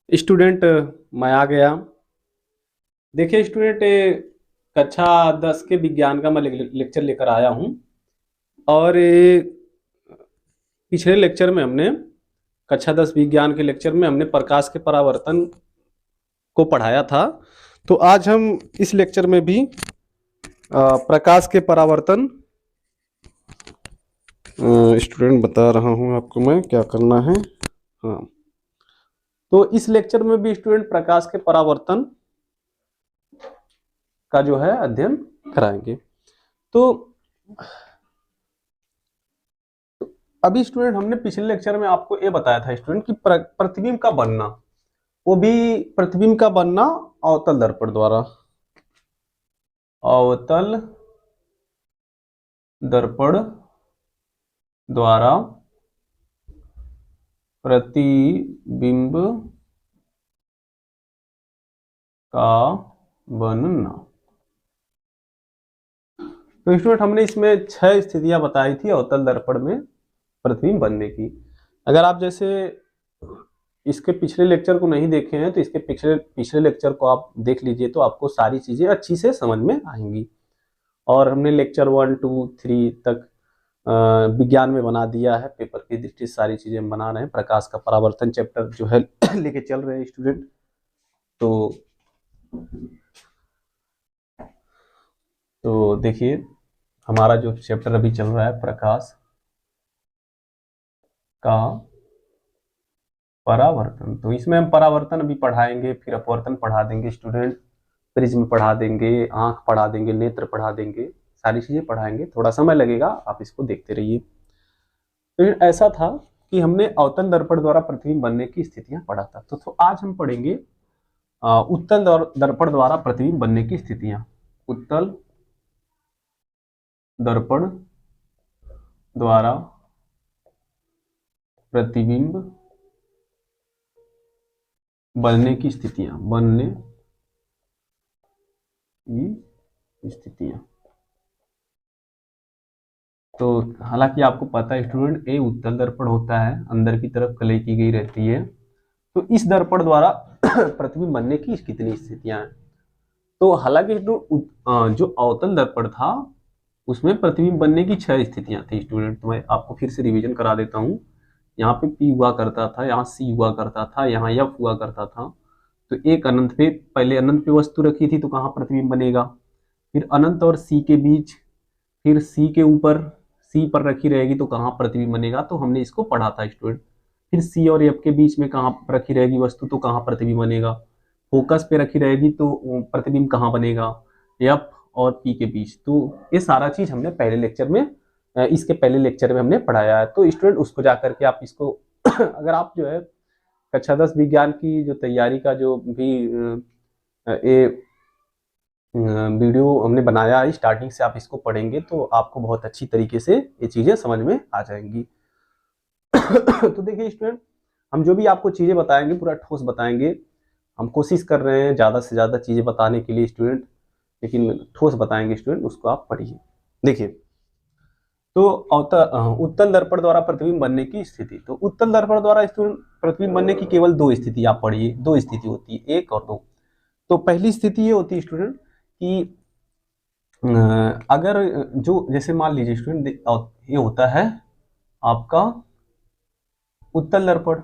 Student, मैं आ गया। देखिए स्टूडेंट, कक्षा 10 के विज्ञान का मैं लेक्चर लेकर आया हूँ। और पिछले लेक्चर में हमने कक्षा 10 विज्ञान के लेक्चर में हमने प्रकाश के परावर्तन को पढ़ाया था। तो आज हम इस लेक्चर में भी प्रकाश के परावर्तन स्टूडेंट बता रहा हूँ आपको मैं क्या करना है। हाँ, तो इस लेक्चर में भी स्टूडेंट प्रकाश के परावर्तन का जो है अध्ययन कराएंगे। तो अभी स्टूडेंट, हमने पिछले लेक्चर में आपको ये बताया था स्टूडेंट कि प्रतिबिंब का बनना, वो भी प्रतिबिंब का बनना अवतल दर्पण द्वारा। अवतल दर्पण द्वारा प्रतिबिंब का बनना। तो स्टूडेंट, हमने इसमें 6 स्थितियां बताई थी अवतल दर्पण में प्रतिबिंब बनने की। अगर आप जैसे इसके पिछले लेक्चर को नहीं देखे हैं तो इसके पिछले पिछले लेक्चर को आप देख लीजिए, तो आपको सारी चीजें अच्छी से समझ में आएंगी। और हमने लेक्चर 1, 2, 3 तक विज्ञान में बना दिया है। पेपर की दृष्टि से सारी चीजें हम बना रहे हैं। प्रकाश का परावर्तन चैप्टर जो है लेके चल रहे हैं स्टूडेंट। तो देखिए, हमारा जो चैप्टर अभी चल रहा है प्रकाश का परावर्तन, तो इसमें हम परावर्तन अभी पढ़ाएंगे, फिर अपवर्तन पढ़ा देंगे स्टूडेंट, प्रिज्म पढ़ा देंगे, आंख पढ़ा देंगे, नेत्र पढ़ा देंगे, सारी चीजें पढ़ाएंगे। थोड़ा समय लगेगा, आप इसको देखते रहिए। फिर ऐसा था कि हमने अवतल दर्पण द्वारा प्रतिबिंब बनने की स्थितियां पढ़ा था। तो आज हम पढ़ेंगे उत्तल दर्पण द्वारा प्रतिबिंब बनने की स्थितियां। उत्तल दर्पण द्वारा प्रतिबिंब बनने की स्थितियां, बनने की स्थितियां। तो हालांकि आपको पता है स्टूडेंट, ए उत्तल दर्पण होता है, अंदर की तरफ कलई की गई रहती है। तो इस दर्पण द्वारा प्रतिबिंब बनने की कितनी स्थितियां हैं। तो हालांकि जो अवतल दर्पण था उसमें प्रतिबिंब बनने की 6 स्थितियां थी स्टूडेंट। तो मैं आपको फिर से रिवीजन करा देता हूँ। यहाँ पे P हुआ करता था, यहाँ C हुआ करता था, यहाँ F हुआ करता था। तो एक अनंत पे, पहले अनंत पे वस्तु रखी थी तो कहाँ प्रतिबिंब बनेगा। फिर अनंत और C के बीच, फिर C के ऊपर, C पर रखी रहेगी तो कहाँ प्रतिबिंब बनेगा। तो हमने इसको पढ़ा था स्टूडेंट। फिर C और F के बीच में कहाँ रखी रहेगी वस्तु तो कहाँ प्रतिबिंब बनेगा। फोकस पे रखी रहेगी तो प्रतिबिंब कहाँ बनेगा, F और P के बीच। तो ये सारा चीज हमने पहले लेक्चर में, इसके पहले लेक्चर में हमने पढ़ाया है। तो स्टूडेंट, उसको जाकर के आप इसको अगर आप जो है कक्षा 10 विज्ञान की जो तैयारी का जो भी ये वीडियो हमने बनाया है, स्टार्टिंग से आप इसको पढ़ेंगे तो आपको बहुत अच्छी तरीके से ये चीजें समझ में आ जाएंगी। तो देखिए स्टूडेंट, हम जो भी आपको चीजें बताएंगे पूरा ठोस बताएंगे। हम कोशिश कर रहे हैं ज्यादा से ज्यादा चीजें बताने के लिए स्टूडेंट, लेकिन ठोस बताएंगे स्टूडेंट, उसको आप पढ़िए। देखिए, तो उत्तल दर्पण द्वारा प्रतिबिंब बनने की स्थिति। तो उत्तल दर्पण द्वारा स्टूडेंट प्रतिबिंब बनने की केवल 2 स्थिति आप पढ़िए। 2 स्थिति होती है, 1 और 2। तो पहली स्थिति ये होती है स्टूडेंट कि अगर जो जैसे मान लीजिए स्टूडेंट, ये होता है आपका उत्तल दर्पण।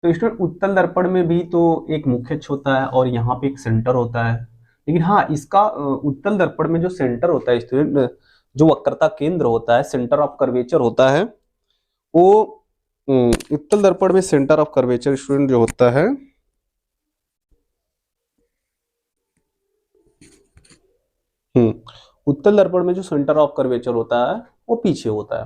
तो स्टूडेंट, उत्तल दर्पण में भी तो एक मुख्य अक्ष होता है और यहाँ पे एक सेंटर होता है। लेकिन हाँ, इसका उत्तल दर्पण में जो सेंटर होता है स्टूडेंट, जो वक्रता केंद्र होता है, सेंटर ऑफ कर्वेचर होता है, वो उत्तल दर्पण में सेंटर ऑफ कर्वेचर स्टूडेंट जो होता है, उत्तल दर्पण में जो सेंटर ऑफ कर्वेचर होता है वो पीछे होता है।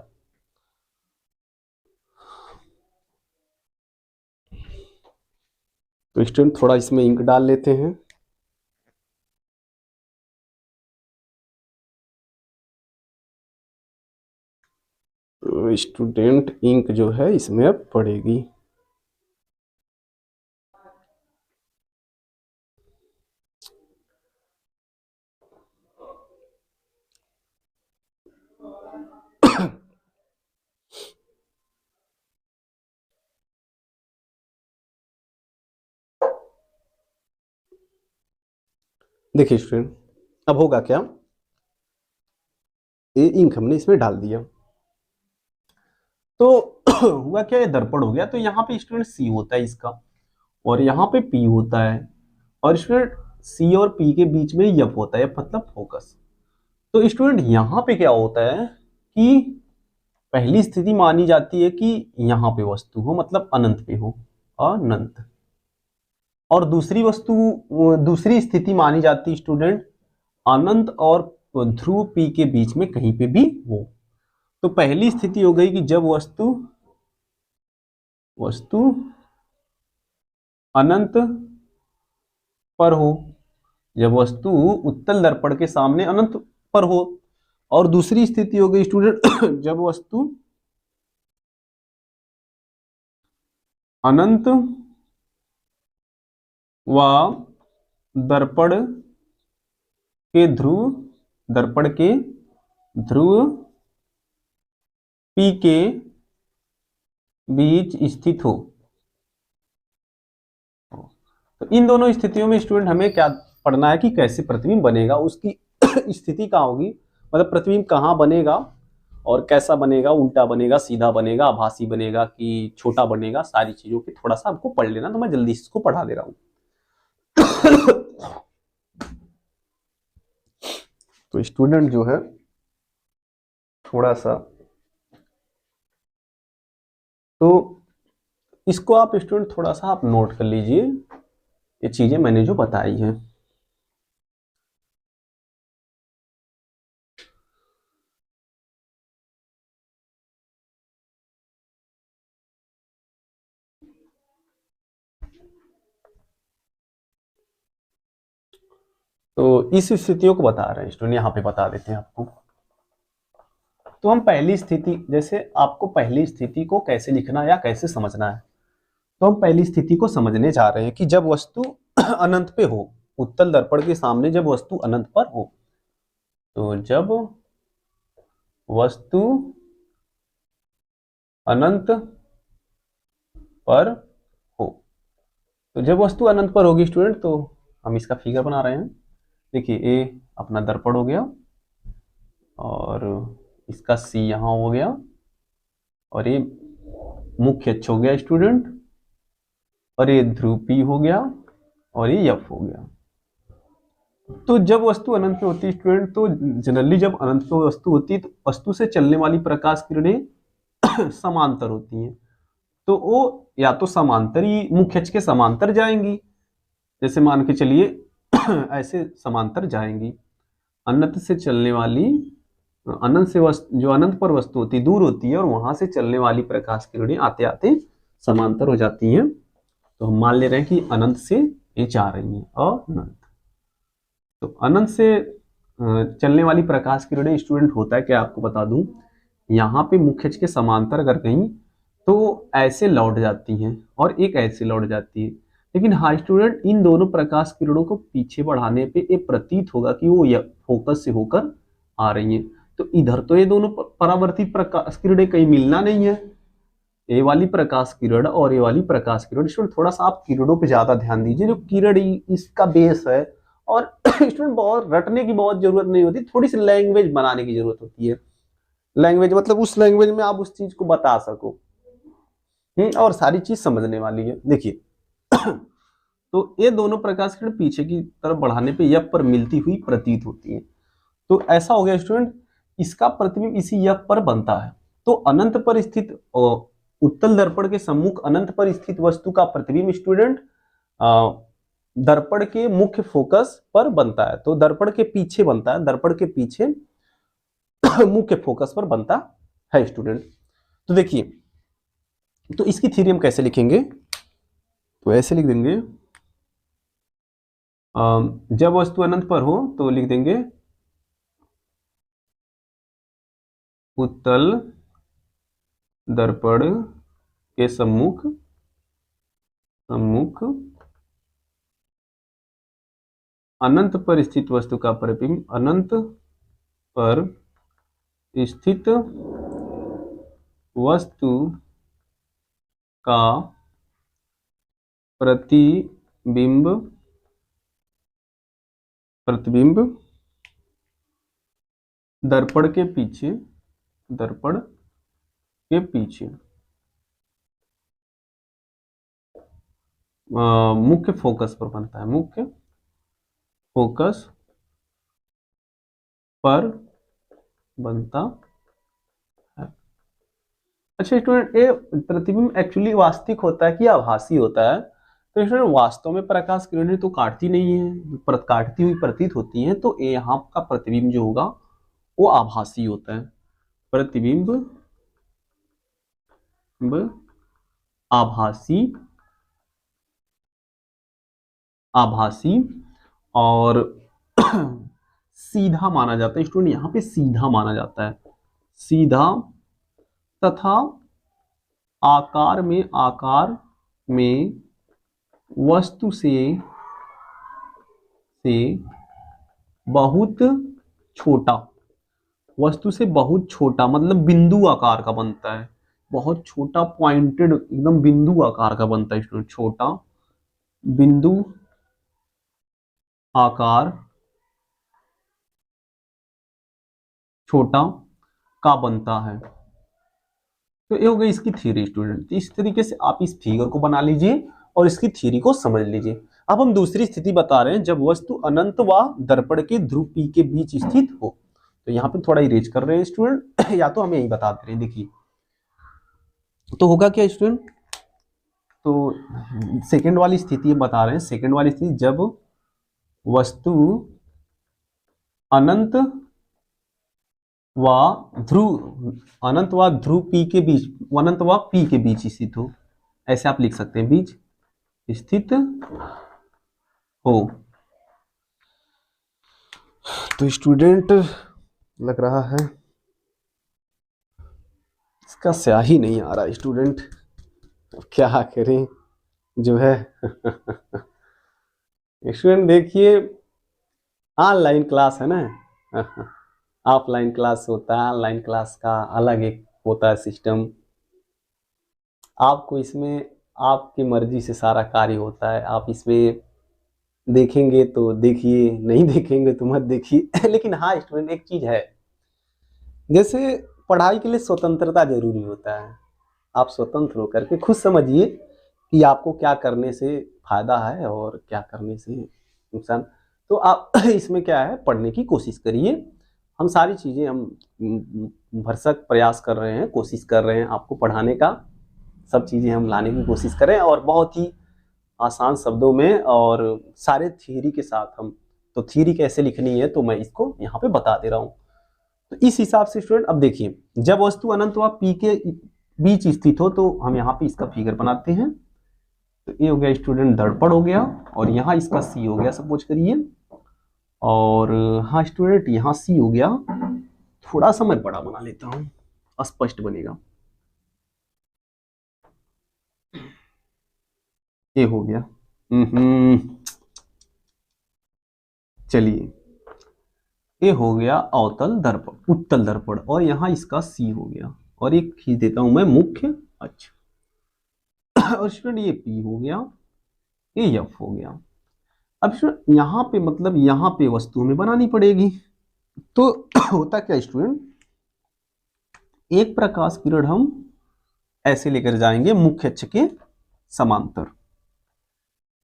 तो स्टूडेंट, थोड़ा इसमें इंक डाल लेते हैं। तो स्टूडेंट, इंक जो है इसमें अब पड़ेगी। देखिए स्टूडेंट, अब होगा क्या, ये इंक हमने इसमें डाल दिया तो हुआ क्या, ये दर्पण हो गया। तो यहाँ पे स्टूडेंट सी होता है इसका, और यहाँ पे पी होता है, और स्टूडेंट सी और पी के बीच में एफ होता है, मतलब फोकस। तो स्टूडेंट यहाँ पे क्या होता है कि पहली स्थिति मानी जाती है कि यहाँ पे वस्तु हो, मतलब अनंत पे हो, अनंत। और दूसरी स्थिति मानी जाती है स्टूडेंट अनंत और ध्रुव पी के बीच में कहीं पे भी हो। तो पहली स्थिति हो गई कि जब वस्तु वस्तु अनंत पर हो, जब वस्तु उत्तल दर्पण के सामने अनंत पर हो। और दूसरी स्थिति हो गई स्टूडेंट जब वस्तु अनंत व दर्पण के ध्रुव दर्पण के ध्रुव पी के बीच स्थित हो। तो इन दोनों स्थितियों में स्टूडेंट हमें क्या पढ़ना है कि कैसे प्रतिबिंब बनेगा, उसकी स्थिति कहाँ होगी, मतलब प्रतिबिंब कहाँ बनेगा और कैसा बनेगा, उल्टा बनेगा, सीधा बनेगा, आभासी बनेगा कि छोटा बनेगा, सारी चीजों की थोड़ा सा आपको पढ़ लेना। तो मैं जल्दी इसको पढ़ा दे रहा हूँ। तो स्टूडेंट जो है थोड़ा सा, तो इसको आप स्टूडेंट थोड़ा सा आप नोट कर लीजिए, ये चीजें मैंने जो बताई हैं। तो इस स्थितियों को बता रहे हैं स्टूडेंट, यहाँ पे बता देते हैं आपको। तो हम पहली स्थिति, जैसे आपको पहली स्थिति को कैसे लिखना या कैसे समझना है, तो हम पहली स्थिति को समझने जा रहे हैं कि जब वस्तु अनंत पे हो, उत्तल दर्पण के सामने जब वस्तु अनंत पर हो। तो जब वस्तु अनंत पर हो, तो जब वस्तु अनंत पर होगी स्टूडेंट, तो हम इसका फिगर बना रहे हैं। देखिए ये अपना दर्पण हो गया, और इसका सी यहां हो गया, और ये मुख्य अक्ष हो गया स्टूडेंट, और ये ध्रुव पी हो गया, और ये एफ हो गया। तो जब वस्तु अनंत में होती है स्टूडेंट, तो जनरली जब अनंत में वस्तु होती है तो वस्तु से चलने वाली प्रकाश किरणें समांतर होती हैं। तो वो या तो समांतर ही मुख्य अक्ष के समांतर जाएंगी, जैसे मान के चलिए ऐसे समांतर जाएंगी। अनंत से चलने वाली, अनंत से वस्तु, जो अनंत पर वस्तु होती दूर होती है, और वहां से चलने वाली प्रकाश किरणें आते आते समांतर हो जाती हैं। तो हम मान ले रहे हैं कि अनंत से ये जा रही हैं, अनंत। तो अनंत से चलने वाली प्रकाश किरणें स्टूडेंट होता है क्या, आपको बता दूं, यहाँ पे मुख्य अक्ष के समांतर अगर कहीं तो ऐसे लौट जाती हैं, और एक ऐसे लौट जाती है। लेकिन हाँ स्टूडेंट, इन दोनों प्रकाश किरणों को पीछे बढ़ाने पे ये प्रतीत होगा कि वो फोकस से होकर आ रही हैं। तो इधर तो ये दोनों परावर्तित प्रकाश किरणें कहीं मिलना नहीं है, ये वाली प्रकाश किरण और ये वाली प्रकाश किरण। स्टूडेंट थोड़ा सा आप किरणों पे ज्यादा ध्यान दीजिए, जो किरण इसका बेस है। और स्टूडेंट बहुत रटने की बहुत जरूरत नहीं होती, थोड़ी सी लैंग्वेज बनाने की जरूरत होती है। लैंग्वेज मतलब उस लैंग्वेज में आप उस चीज को बता सको, और सारी चीज समझने वाली है। देखिए तो ये दोनों प्रकाश किरण पीछे की तरफ बढ़ाने पे यफ पर मिलती हुई प्रतीत होती है। तो ऐसा हो गया स्टूडेंट, इसका प्रतिबिंब इसी यफ पर बनता है। तो अनंत पर स्थित उत्तल दर्पण के सम्मुख अनंत पर स्थित वस्तु का प्रतिबिंब स्टूडेंट दर्पण के मुख्य फोकस पर बनता है। तो दर्पण के पीछे बनता है, दर्पण के पीछे मुख्य फोकस पर बनता है स्टूडेंट। तो देखिए, तो इसकी थ्योरी हम कैसे लिखेंगे, तो ऐसे लिख देंगे, जब वस्तु अनंत पर हो तो लिख देंगे उत्तल दर्पण के सम्मुख सम्मुख अनंत पर स्थित वस्तु का प्रतिबिंब अनंत पर स्थित वस्तु का प्रतिबिंब प्रतिबिंब दर्पण के पीछे, दर्पण के पीछे मुख्य फोकस पर बनता है, मुख्य फोकस पर बनता है। अच्छा स्टूडेंट, ये प्रतिबिंब एक्चुअली वास्तविक होता है कि आभासी होता है? तो स्टूडेंट वास्तव में प्रकाश किरणें तो काटती नहीं है, काटती हुई प्रतीत होती हैं, तो यहाँ का प्रतिबिंब जो होगा वो आभासी होता है। प्रतिबिंब आभासी, आभासी और सीधा माना जाता है स्टूडेंट, यहाँ पे सीधा माना जाता है, सीधा, तथा आकार में वस्तु से बहुत छोटा, वस्तु से बहुत छोटा मतलब बिंदु आकार का बनता है, बहुत छोटा पॉइंटेड एकदम बिंदु आकार का बनता है स्टूडेंट, छोटा बिंदु आकार, छोटा का बनता है। तो ये हो गई इसकी थ्योरी स्टूडेंट। इस तरीके से आप इस फिगर को बना लीजिए और इसकी थ्योरी को समझ लीजिए। अब हम दूसरी स्थिति बता रहे हैं, जब वस्तु अनंत व दर्पण के ध्रुव P के बीच स्थित हो। तो यहाँ पे थोड़ा इरेज कर रहे हैं स्टूडेंट या तो हम यही बता दे रहे हैं। देखिए तो होगा क्या स्टूडेंट, तो सेकेंड वाली स्थिति बता रहे हैं, सेकेंड वाली स्थिति जब वस्तु अनंत व ध्रुव P के बीच, अनंत व P के बीच स्थित हो, ऐसे आप लिख सकते हैं, बीच स्थित हो। तो स्टूडेंट लग रहा है इसका स्याही नहीं आ रहा स्टूडेंट, क्या करें जो है स्टूडेंट देखिए ऑनलाइन क्लास है ना ऑफलाइन क्लास होता है, ऑनलाइन क्लास का अलग एक होता है सिस्टम। आपको इसमें आपकी मर्जी से सारा कार्य होता है, आप इसमें देखेंगे तो देखिए, नहीं देखेंगे तो मत देखिए लेकिन हाँ स्टूडेंट एक चीज है, जैसे पढ़ाई के लिए स्वतंत्रता जरूरी होता है। आप स्वतंत्र होकर के खुद समझिए कि आपको क्या करने से फायदा है और क्या करने से नुकसान। तो आप इसमें क्या है, पढ़ने की कोशिश करिए। हम सारी चीजें हम भरसक प्रयास कर रहे हैं, कोशिश कर रहे हैं आपको पढ़ाने का, सब चीजें हम लाने की कोशिश करें और बहुत ही आसान शब्दों में और सारे थियरी के साथ। हम तो थियरी कैसे लिखनी है तो मैं इसको यहाँ पे बता दे रहा हूँ। तो इस हिसाब से स्टूडेंट अब देखिए, जब वस्तु अनंत व P के बीच स्थित हो तो हम यहाँ पे इसका फिगर बनाते हैं। तो ये हो गया स्टूडेंट दर्पण हो गया और यहाँ इसका C हो गया सपोज करिए, और हाँ स्टूडेंट यहाँ C हो गया। थोड़ा सा मैं बड़ा बना लेता हूँ, स्पष्ट बनेगा। ये हो गया। चलिए ये हो गया अवतल दर्पण, उत्तल दर्पण, और यहाँ इसका C हो गया और एक खींच देता हूं मैं मुख्य। अच्छा और स्टूडेंट ये P हो गया, ये F हो गया। अब स्टूडेंट यहाँ पे मतलब यहाँ पे वस्तु हमें बनानी पड़ेगी। तो होता क्या स्टूडेंट, एक प्रकाश किरण हम ऐसे लेकर जाएंगे मुख्य अक्ष के समांतर,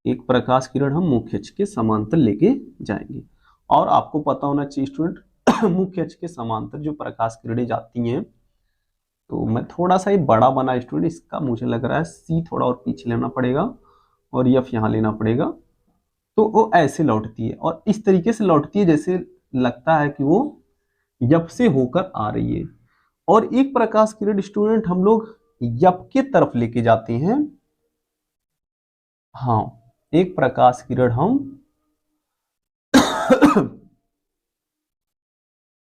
एक प्रकाश किरण हम मुख्य अक्ष के समांतर लेके जाएंगे। और आपको पता होना चाहिए स्टूडेंट मुख्य अक्ष के समांतर जो प्रकाश किरणें जाती हैं, तो मैं थोड़ा सा ये बड़ा बना स्टूडेंट, इसका मुझे लग रहा है C थोड़ा और पीछे लेना पड़ेगा और F यहाँ लेना पड़ेगा। तो वो ऐसे लौटती है और इस तरीके से लौटती है जैसे लगता है कि वो F से होकर आ रही है। और एक प्रकाश किरण स्टूडेंट हम लोग F के तरफ लेके जाते हैं। हाँ एक प्रकाश किरण हम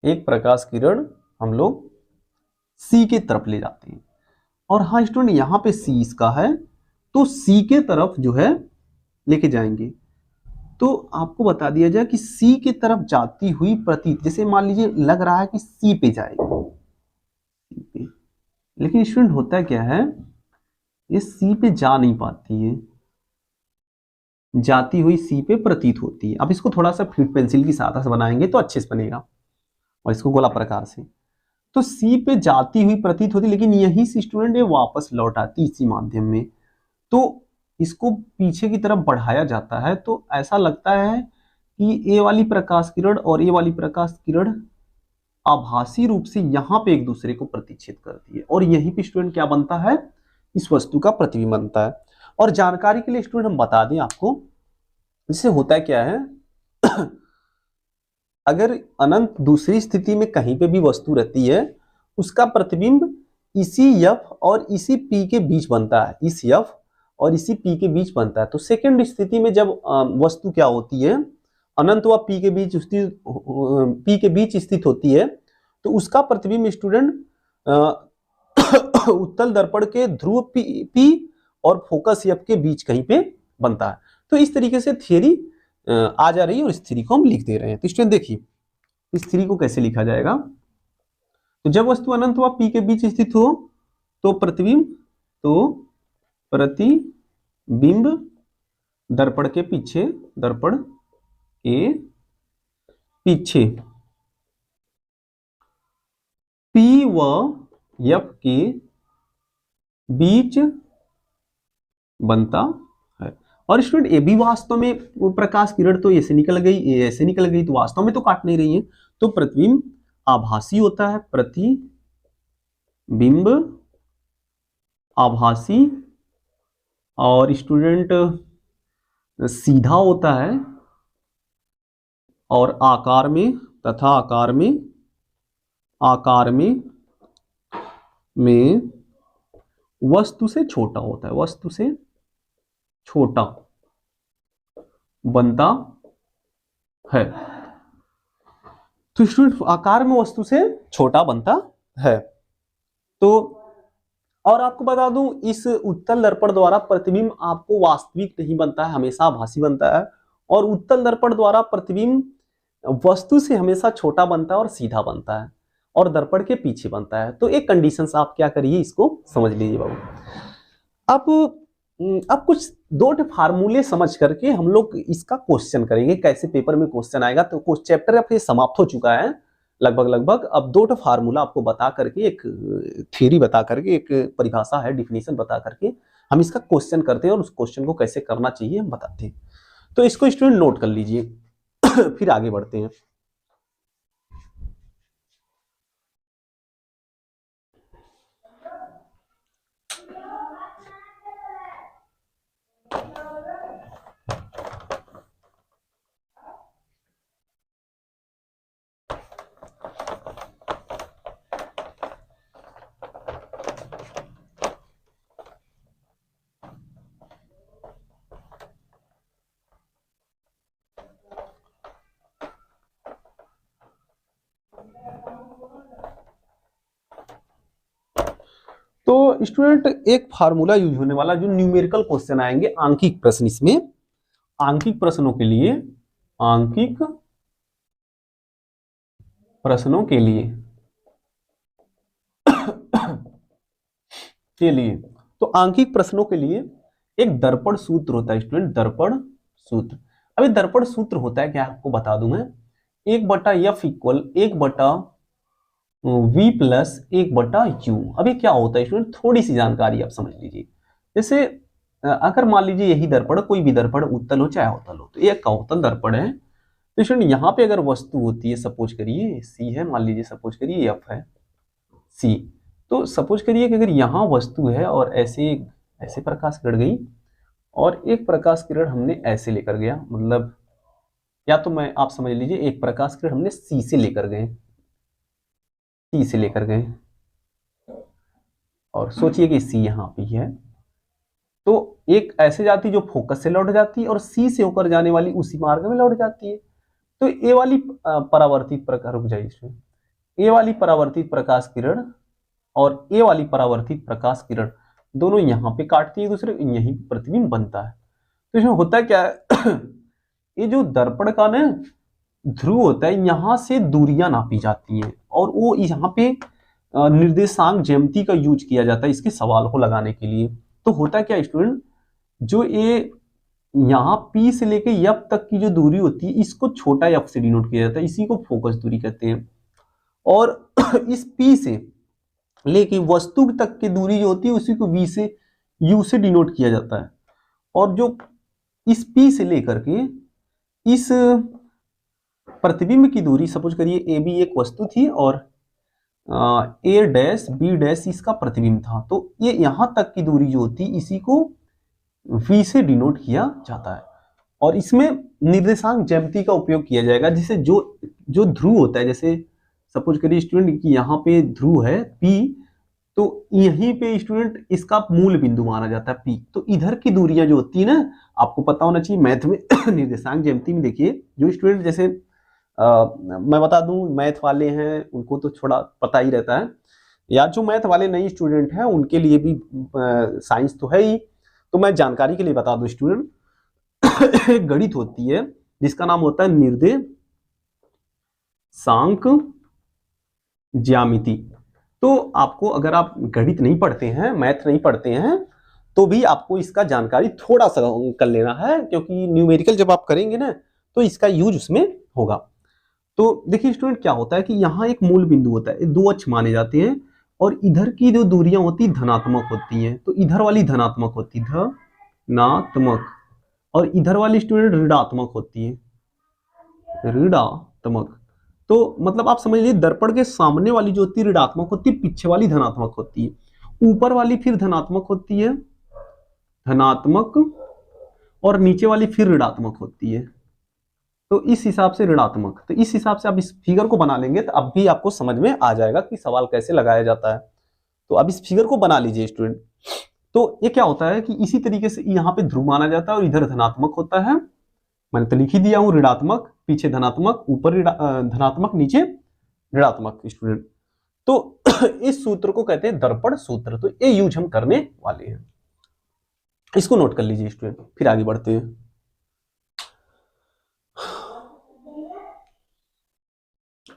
एक प्रकाश किरण हम लोग C के तरफ ले जाते हैं। और हाँ स्टूडेंट यहाँ पे C इसका है, तो C के तरफ जो है लेके जाएंगे। तो आपको बता दिया जाए कि C की तरफ जाती हुई प्रतीत, जैसे मान लीजिए लग रहा है कि C पे जाएगी, लेकिन स्टूडेंट होता क्या है, ये C पे जा नहीं पाती है। जाती हुई सी पे प्रतीत होती है। अब इसको थोड़ा सा फीड पेंसिल की सहायता से बनाएंगे तो अच्छे से बनेगा, और इसको गोला प्रकार से। तो सी पे जाती हुई प्रतीत होती, लेकिन यही से स्टूडेंट ये वापस लौट आती इसी माध्यम में। तो इसको पीछे की तरफ बढ़ाया जाता है तो ऐसा लगता है कि ए वाली प्रकाश किरण और ए वाली प्रकाश किरण आभासी रूप से यहाँ पे एक दूसरे को प्रतिच्छेद करती है, और यही पे स्टूडेंट क्या बनता है, इस वस्तु का प्रतिबिंब बनता है। और जानकारी के लिए स्टूडेंट हम बता दें आपको, इससे होता है क्या है अगर अनंत दूसरी स्थिति में कहीं पे भी वस्तु रहती है, उसका प्रतिबिंब इसी एफ और इसी पी के बीच बनता है, इस एफ और इसी पी के बीच बनता है। तो सेकंड स्थिति में जब वस्तु क्या होती है, अनंत व पी के बीच स्थित होती है, तो उसका प्रतिबिंब स्टूडेंट उत्तल दर्पण के ध्रुव पी और फोकस एफ के बीच कहीं पे बनता है। तो इस तरीके से थियरी आ जा रही है और इस थ्री को हम लिख दे रहे हैं। तो स्टूडेंट देखिए इस थ्री को कैसे लिखा जाएगा, तो जब वस्तु अनंत व पी के बीच स्थित हो तो प्रतिबिंब दर्पण के पीछे पी व एफ के बीच बनता है। और स्टूडेंट ए भी वास्तव में वो प्रकाश किरण तो ऐसे निकल गई, ये ऐसे निकल गई, तो वास्तव में तो काट नहीं रही है। तो प्रतिबिंब आभासी होता है, प्रतिबिंब आभासी, और स्टूडेंट सीधा होता है, और आकार में वस्तु से छोटा होता है, वस्तु से छोटा बनता है। तो स्टूडेंट आकार में वस्तु से छोटा बनता है। तो और आपको बता दूं, इस उत्तल दर्पण द्वारा प्रतिबिंब आपको वास्तविक नहीं बनता है, हमेशा आभासी बनता है। और उत्तल दर्पण द्वारा प्रतिबिंब वस्तु से हमेशा छोटा बनता है और सीधा बनता है, और दर्पण के पीछे बनता है। तो एक कंडीशन से आप क्या करिए, इसको समझ लीजिए बाबू। अब कुछ दो फार्मूले समझ करके हम लोग इसका क्वेश्चन करेंगे, कैसे पेपर में क्वेश्चन आएगा। तो कुछ चैप्टर अब ये समाप्त हो चुका है लगभग। अब दो फार्मूला आपको बता करके, एक थ्योरी बता करके, एक परिभाषा है, डिफिनेशन बता करके हम इसका क्वेश्चन करते हैं, और उस क्वेश्चन को कैसे करना चाहिए हम बताते हैं। तो इसको स्टूडेंट नोट कर लीजिए फिर आगे बढ़ते हैं। तो स्टूडेंट एक फार्मूला यूज होने वाला, जो न्यूमेरिकल क्वेश्चन आएंगे, आंकिक प्रश्न, इसमें आंकिक प्रश्नों के लिए तो आंकिक प्रश्नों के लिए एक दर्पण सूत्र होता है स्टूडेंट, दर्पण सूत्र। अभी दर्पण सूत्र होता है क्या, आपको बता दूं मैं, 1/f equal 1/v plus 1/u। अभी क्या होता है स्टूडेंट, थोड़ी सी जानकारी आप समझ लीजिए। जैसे अगर मान लीजिए यही दर्पण, कोई भी दर्पण उत्तल हो चाहे अवतल हो, तो एक अवतल दर्पण है। तो स्टूडेंट यहाँ पे अगर वस्तु होती है, सपोज करिए सी है, मान लीजिए सपोज करिए एफ है, सी। तो सपोज करिए कि अगर यहाँ वस्तु है और ऐसे प्रकाश किरण गई, और एक प्रकाश किरण हमने ऐसे लेकर गया, मतलब या तो मैं आप समझ लीजिए एक प्रकाश किरण हमने सी से लेकर गए, और सोचिए कि सी यहाँ पे है। तो एक ऐसे जाती जो फोकस से लौट जाती है, और सी से होकर जाने वाली उसी मार्ग में लौट जाती है। तो ए वाली परावर्तित प्रकाश, रुक जाइए इसमें, ए वाली परावर्तित प्रकाश किरण और ए वाली परावर्तित प्रकाश किरण दोनों यहाँ पे काटती है दूसरे, यही प्रतिबिंब बनता है। तो इसमें होता क्या है ये जो दर्पण का ना ध्रुव होता है, यहाँ से दूरियां नापी जाती हैं, और वो यहाँ पे निर्देशांक ज्यामिति का यूज किया जाता है इसके सवाल को लगाने के लिए। तो होता क्या स्टूडेंट, जो ये यहाँ P से लेके F तक की जो दूरी होती है इसको छोटा F से डिनोट किया जाता है, इसी को फोकस दूरी कहते हैं। और इस P से लेके वस्तु तक की दूरी जो होती है उसी को V से U से डिनोट किया जाता है। और जो इस P से लेकर के इस प्रतिबिंब की दूरी, सपोज करिए ए बी एक वस्तु थी और ए डैश बी डैश इसका प्रतिबिंब था, तो ये यहां तक की दूरी जो होती है इसी को V से डिनोट किया जाता है। और इसमें निर्देशांक ज्यामिति का उपयोग किया जाएगा, जिसे जो जो ध्रुव होता है, जैसे सपोज करिए स्टूडेंट कि यहाँ पे ध्रुव है P, तो यहीं पे स्टूडेंट इसका मूल बिंदु माना जाता है P। तो इधर की दूरियां जो होती है ना, आपको पता होना चाहिए मैथ में निर्देशांक ज्यामिति में। देखिए जो स्टूडेंट जैसे मैं बता दूं मैथ वाले हैं उनको तो थोड़ा पता ही रहता है, या जो मैथ वाले नए स्टूडेंट हैं उनके लिए भी साइंस तो है ही, तो मैं जानकारी के लिए बता दूं स्टूडेंट एक गणित होती है जिसका नाम होता है निर्देशांक ज्यामिति। तो आपको अगर आप गणित नहीं पढ़ते हैं, मैथ नहीं पढ़ते हैं, तो भी आपको इसका जानकारी थोड़ा सा कर लेना है, क्योंकि न्यूमेरिकल जब आप करेंगे ना तो इसका यूज उसमें होगा। तो देखिए स्टूडेंट क्या होता है कि यहाँ एक मूल बिंदु होता है, दो अक्ष माने जाते हैं, और इधर की जो दूरियां होती धनात्मक होती हैं, तो इधर वाली धनात्मक होती धनात्मक, और इधर वाली स्टूडेंट ऋणात्मक होती है ऋणात्मक। तो मतलब आप समझ लीजिए दर्पण के सामने वाली जो होती है ऋणात्मक होती है, पीछे वाली धनात्मक होती है, ऊपर वाली फिर धनात्मक होती है धनात्मक, और नीचे वाली फिर ऋणात्मक होती है। तो इस हिसाब से ऋणात्मक, तो इस हिसाब से आप इस फिगर को बना लेंगे तो अब भी आपको समझ में आ जाएगा कि सवाल कैसे लगाया जाता है। तो अब इस फिगर को बना लीजिए स्टूडेंट। तो ये क्या होता है कि इसी तरीके से यहाँ पे ध्रुव माना जाता है और इधर धनात्मक होता है, मैंने तो लिख ही दिया हूं, ऋणात्मक पीछे धनात्मक, ऊपर धनात्मक नीचे ऋणात्मक स्टूडेंट। तो इस सूत्र को कहते हैं दर्पण सूत्र, तो ये यूज हम करने वाले हैं, इसको नोट कर लीजिए स्टूडेंट, फिर आगे बढ़ते हैं।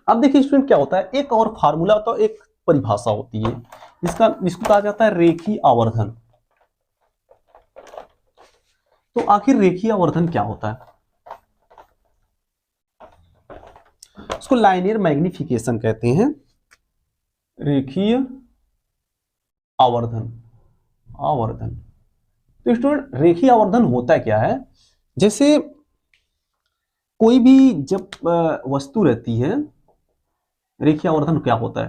अब देखिए स्टूडेंट क्या होता है, एक और फार्मूला होता है, एक परिभाषा होती है, इसको कहा जाता है रेखीय आवर्धन। तो आखिर रेखीय आवर्धन क्या होता है? उसको लाइनियर मैग्निफिकेशन कहते हैं, रेखीय आवर्धन। तो स्टूडेंट रेखीय आवर्धन होता क्या है, जैसे कोई भी जब वस्तु रहती है, रेखीय आवर्धन क्या होता है,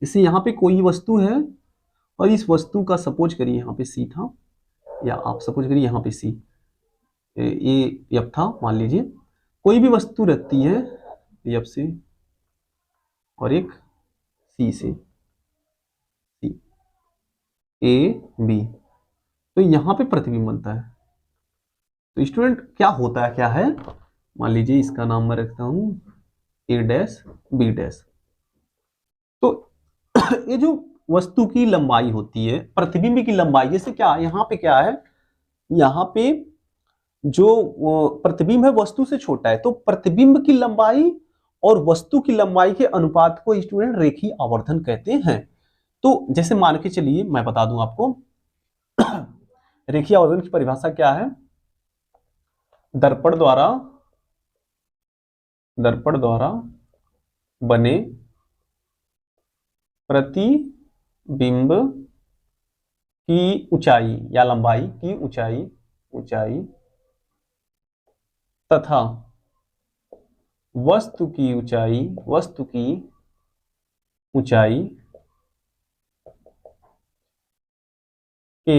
जैसे यहाँ पे कोई वस्तु है और इस वस्तु का सपोज करिए यहाँ पे C था, या आप सपोज करिए यहाँ पे C ए F था, मान लीजिए कोई भी वस्तु रहती है F से और एक C से, C A B, तो यहाँ पे प्रतिबिंब बनता है। तो स्टूडेंट क्या होता है, क्या है, मान लीजिए इसका नाम मैं रखता हूं A डैश B डैश। तो ये जो वस्तु की लंबाई होती है, प्रतिबिंब की लंबाई, जैसे क्या यहाँ पे क्या है, यहाँ पे जो प्रतिबिंब है वस्तु से छोटा है, तो प्रतिबिंब की लंबाई और वस्तु की लंबाई के अनुपात को स्टूडेंट रेखीय आवर्धन कहते हैं। तो जैसे मान के चलिए मैं बता दूं आपको रेखीय आवर्धन की परिभाषा क्या है, दर्पण द्वारा बने प्रतिबिंब की ऊंचाई या लंबाई की ऊंचाई तथा वस्तु की ऊंचाई के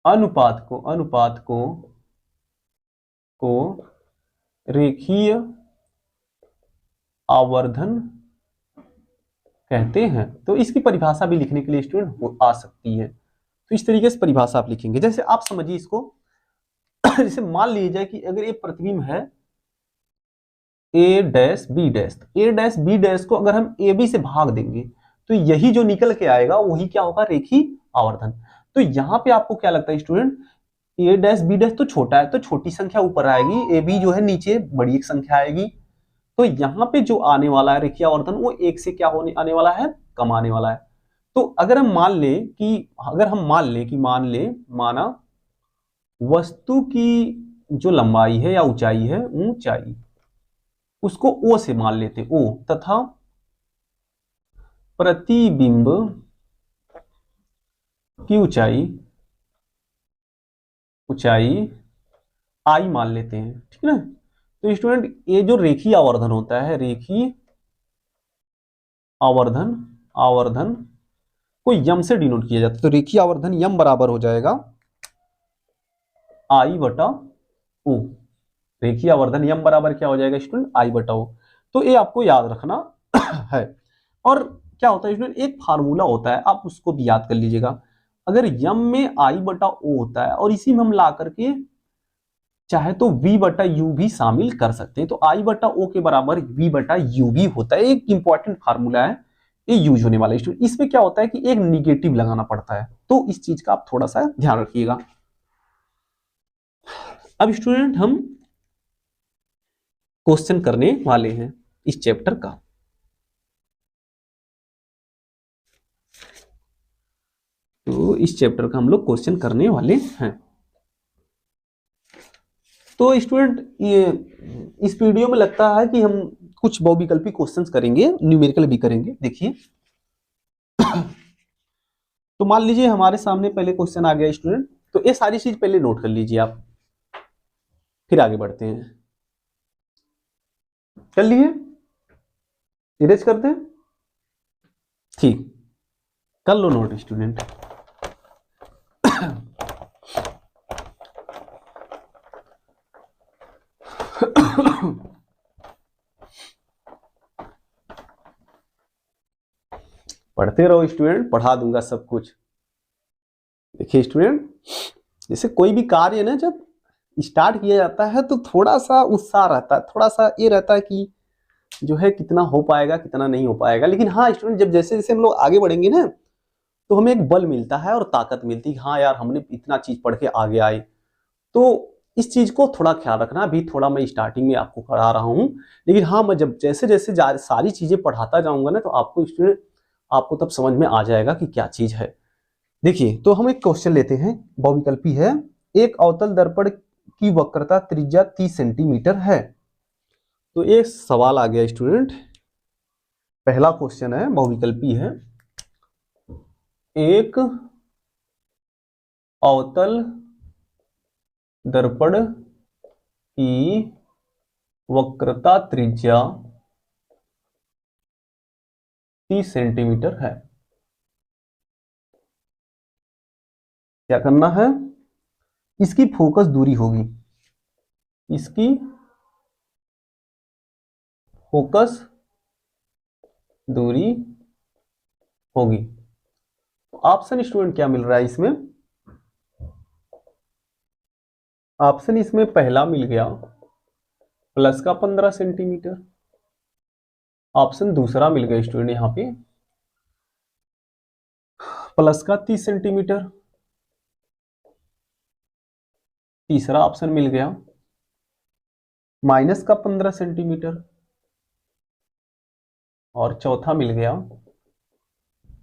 अनुपात को रेखीय आवर्धन कहते हैं। तो इसकी परिभाषा भी लिखने के लिए स्टूडेंट आ सकती है, तो इस तरीके से परिभाषा आप लिखेंगे। जैसे आप समझिए इसको जैसे मान लीजिए जाए कि अगर ये प्रतिबिंब है A डैश B डैश, तो A डैश B डैश को अगर हम AB से भाग देंगे तो यही जो निकल के आएगा वही क्या होगा, रेखीय आवर्धन। तो यहाँ पे आपको क्या लगता है student, A dash B dash तो छोटा है तो छोटी संख्या ऊपर आएगी, AB जो है नीचे बड़ी एक संख्या आएगी। तो यहाँ पे जो आने वाला है रेखीय आवर्धन वो एक से क्या होने आने वाला है, कम आने वाला है। तो अगर हम मान ले कि माना वस्तु की जो लंबाई है या ऊंचाई है, ऊंचाई उसको ओ से मान लेते, ओ, तथा प्रतिबिंब की ऊंचाई आई मान लेते हैं, ठीक है ना। तो स्टूडेंट ये जो रेखीय आवर्धन होता है, रेखीय आवर्धन, आवर्धन को यम से डिनोट किया जाता है। तो रेखीय आवर्धन यम बराबर हो जाएगा आई बटा ओ। रेखीय आवर्धन यम बराबर क्या हो जाएगा स्टूडेंट, आई बटा ओ। तो ये आपको याद रखना है। और क्या होता है स्टूडेंट, एक फार्मूला होता है, आप उसको भी याद कर लीजिएगा। अगर यम में आई बटा ओ होता है और इसी में हम ला करके चाहे तो v बटा यू भी शामिल कर सकते हैं, तो आई बटा ओ के बराबर v बटा यू भी होता है। एक इंपॉर्टेंट फार्मूला है, ये यूज होने वाला है स्टूडेंट। इसमें क्या होता है कि एक निगेटिव लगाना पड़ता है, तो इस चीज का आप थोड़ा सा ध्यान रखिएगा। अब स्टूडेंट हम क्वेश्चन करने वाले हैं इस चैप्टर का। तो इस चैप्टर का हम लोग क्वेश्चन करने वाले हैं। तो स्टूडेंट ये इस वीडियो में लगता है कि हम कुछ बहुविकल्पी क्वेश्चंस करेंगे, न्यूमेरिकल भी करेंगे। देखिए तो मान लीजिए हमारे सामने पहले क्वेश्चन आ गया स्टूडेंट, तो ये सारी चीज पहले नोट कर लीजिए आप, फिर आगे बढ़ते हैं। कर लिए, इरेज करते हैं, ठीक, कर लो नोट स्टूडेंट। पढ़ते रहो स्टूडेंट, पढ़ा दूंगा सब कुछ। देखिए स्टूडेंट, जैसे कोई भी कार्य ना जब स्टार्ट किया जाता है तो थोड़ा सा उत्साह रहता है, थोड़ा सा ये रहता है कि जो है कितना हो पाएगा कितना नहीं हो पाएगा। लेकिन हाँ स्टूडेंट, जब जैसे जैसे हम लोग आगे बढ़ेंगे ना तो हमें एक बल मिलता है और ताकत मिलती है, हाँ यार हमने इतना चीज पढ़ के आगे आए। तो इस चीज को थोड़ा ख्याल रखना। अभी थोड़ा मैं स्टार्टिंग में आपको पढ़ा रहा हूँ, लेकिन हाँ मैं जब जैसे जैसे सारी चीजें पढ़ाता जाऊंगा ना तो आपको स्टूडेंट, आपको तब समझ में आ जाएगा कि क्या चीज है। देखिए तो हम एक क्वेश्चन लेते हैं, बहुविकल्पी है। एक अवतल दर्पण की वक्रता त्रिज्या 30 सेंटीमीटर है। तो एक सवाल आ गया स्टूडेंट, पहला क्वेश्चन है, बहुविकल्पी है। एक अवतल दर्पण की वक्रता त्रिज्या 30 सेंटीमीटर है। क्या करना है, इसकी फोकस दूरी होगी, इसकी फोकस दूरी होगी। ऑप्शन स्टूडेंट क्या मिल रहा है इसमें, ऑप्शन इसमें पहला मिल गया प्लस का 15 सेंटीमीटर। ऑप्शन दूसरा मिल गया स्टूडेंट यहां पे प्लस का 30 सेंटीमीटर। तीसरा ऑप्शन मिल गया माइनस का 15 सेंटीमीटर। और चौथा मिल गया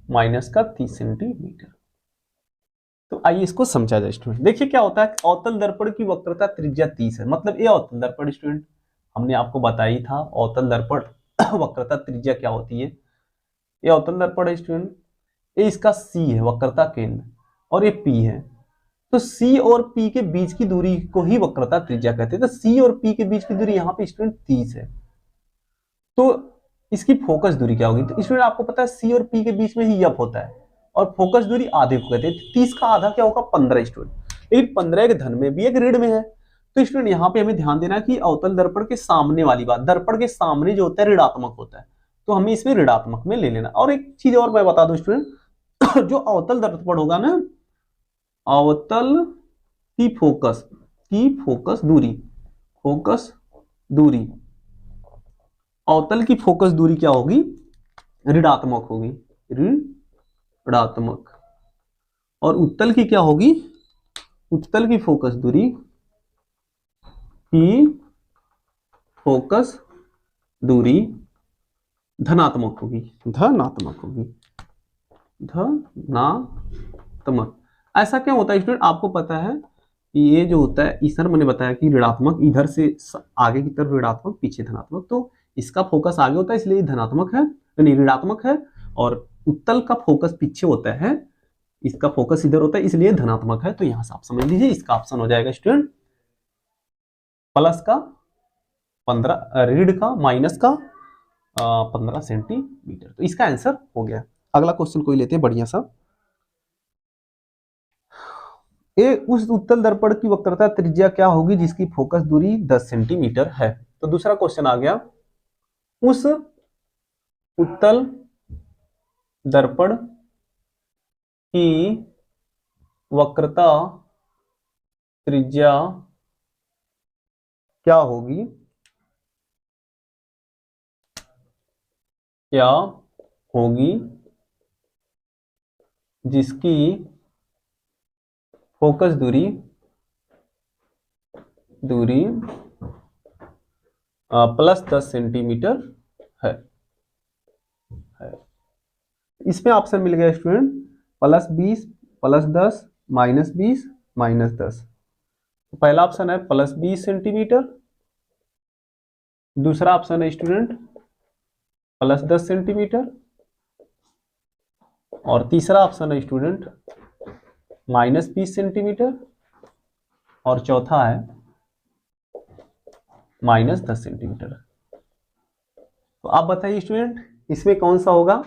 माइनस का 30 सेंटीमीटर। तो आइए इसको समझा जाए स्टूडेंट। देखिए क्या होता है, अवतल दर्पण की वक्रता त्रिज्या 30 है, मतलब ये अवतल दर्पण स्टूडेंट हमने आपको बताई था अवतल दर्पण वक्रता त्रिज्या क्या होती है। ये अवतल दर्पण है स्टूडेंट, ये इसका सी है वक्रता केंद्र और ये पी है। तो सी और पी के बीच की दूरी को ही वक्रता त्रिज्या कहते हैं। तो सी और पी के बीच की दूरी यहाँ पे स्टूडेंट 30 है। तो इसकी फोकस दूरी क्या होगी, तो स्टूडेंट आपको पता है सी और पी के बीच में ही एफ होता है और फोकस दूरी आधे को कहते हैं। 30 का आधा क्या होगा, 15 स्टूडेंट। लेकिन 15 एक धन में भी एक ऋण में है। तो स्टूडेंट यहाँ पे हमें ध्यान देना कि अवतल दर्पण के सामने वाली बात, दर्पण के सामने जो होता है ऋणात्मक होता है, तो हमें इसमें ऋणात्मक में ले लेना। और एक चीज और मैं बता दूं स्टूडेंट, जो अवतल दर्पण होगा ना, अवतल की फोकस दूरी, अवतल की फोकस दूरी क्या होगी, ऋणात्मक होगी, ऋणात्मक। और उत्तल की क्या होगी, उत्तल की फोकस दूरी धनात्मक होगी, धनात्मक। ऐसा क्यों होता है स्टूडेंट, आपको पता है ये जो होता है, इस सर मैंने बताया कि ऋणात्मक इधर से आगे की तरफ ऋणात्मक, पीछे धनात्मक, तो इसका फोकस आगे होता है इसलिए ये धनात्मक है, यानी ऋणात्मक है, और उत्तल का फोकस पीछे होता है, इसका फोकस इधर होता है इसलिए धनात्मक है। तो यहां से आप समझ लीजिए इसका ऑप्शन हो जाएगा स्टूडेंट प्लस का 15, ऋण का माइनस का 15 सेंटीमीटर। तो इसका आंसर हो गया। अगला क्वेश्चन कोई लेते हैं बढ़िया सा। उस उत्तल दर्पण की वक्रता त्रिज्या क्या होगी जिसकी फोकस दूरी 10 सेंटीमीटर है। तो दूसरा क्वेश्चन आ गया, उस उत्तल दर्पण की वक्रता त्रिज्या क्या होगी, क्या होगी जिसकी फोकस दूरी प्लस 10 सेंटीमीटर है। इसमें ऑप्शन मिल गया student plus 20, plus 10, minus 20, minus 10। तो पहला ऑप्शन है प्लस 20 सेंटीमीटर, दूसरा ऑप्शन है स्टूडेंट प्लस 10 सेंटीमीटर, और तीसरा ऑप्शन है स्टूडेंट माइनस 20 सेंटीमीटर, और चौथा है माइनस 10 सेंटीमीटर। तो आप बताइए स्टूडेंट इसमें कौन सा होगा,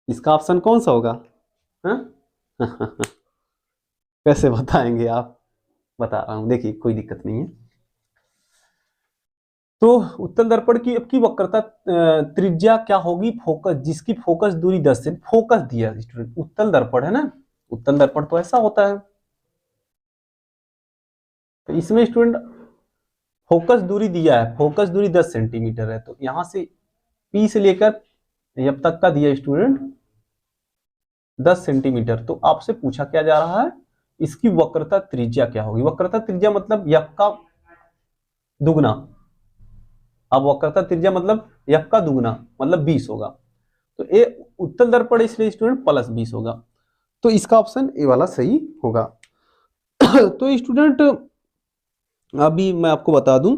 इसका ऑप्शन कौन सा होगा? कैसे बताएंगे आप? बता रहा हूं, देखिए कोई दिक्कत नहीं है। तो उत्तल दर्पण की वक्रता त्रिज्या क्या होगी, फोकस जिसकी फोकस दूरी 10 से, फोकस दिया स्टूडेंट, उत्तल दर्पण है ना, उत्तल दर्पण तो ऐसा होता है। तो इसमें स्टूडेंट फोकस दूरी दिया है, फोकस दूरी 10 सेंटीमीटर है, तो यहां से P से लेकर जब तक का दिया स्टूडेंट 10 सेंटीमीटर। तो आपसे पूछा क्या जा रहा है, इसकी वक्रता त्रिज्या क्या होगी। वक्रता त्रिज्या मतलब यफ का दुगना, अब वक्रता त्रिज्या मतलब यफ का दुगना मतलब 20 होगा। तो ए उत्तल दर्पण इसलिए स्टूडेंट प्लस 20 होगा। तो इसका ऑप्शन ए वाला सही होगा। तो स्टूडेंट अभी मैं आपको बता दूं,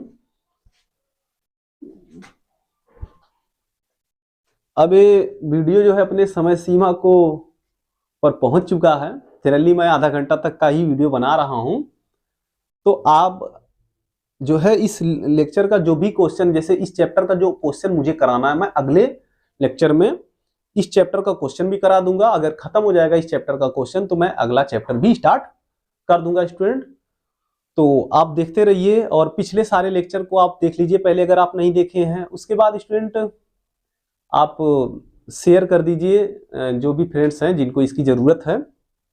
अब ये वीडियो जो है अपने समय सीमा को पर पहुंच चुका है। जनरली मैं आधा घंटा तक का ही वीडियो बना रहा हूं। तो आप जो है इस लेक्चर का जो भी क्वेश्चन, जैसे इस चैप्टर का जो क्वेश्चन मुझे कराना है, मैं अगले लेक्चर में इस चैप्टर का क्वेश्चन भी करा दूंगा। अगर खत्म हो जाएगा इस चैप्टर का क्वेश्चन तो मैं अगला चैप्टर भी स्टार्ट कर दूंगा स्टूडेंट। तो आप देखते रहिए और पिछले सारे लेक्चर को आप देख लीजिए पहले अगर आप नहीं देखे हैं। उसके बाद स्टूडेंट आप शेयर कर दीजिए जो भी फ्रेंड्स हैं जिनको इसकी जरूरत है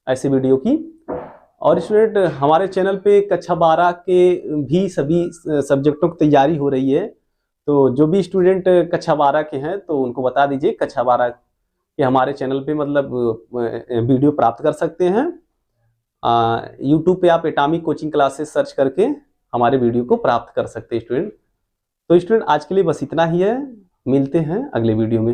ऐसे वीडियो की। और स्टूडेंट हमारे चैनल पे कक्षा 12 के भी सभी सब्जेक्टों की तैयारी हो रही है। तो जो भी स्टूडेंट कक्षा 12 के हैं तो उनको बता दीजिए कक्षा 12 के हमारे चैनल पे मतलब वीडियो प्राप्त कर सकते हैं। यूट्यूब पे आप एटॉमिक कोचिंग क्लासेस सर्च करके हमारे वीडियो को प्राप्त कर सकते हैं स्टूडेंट। तो स्टूडेंट आज के लिए बस इतना ही है, मिलते हैं अगले वीडियो में।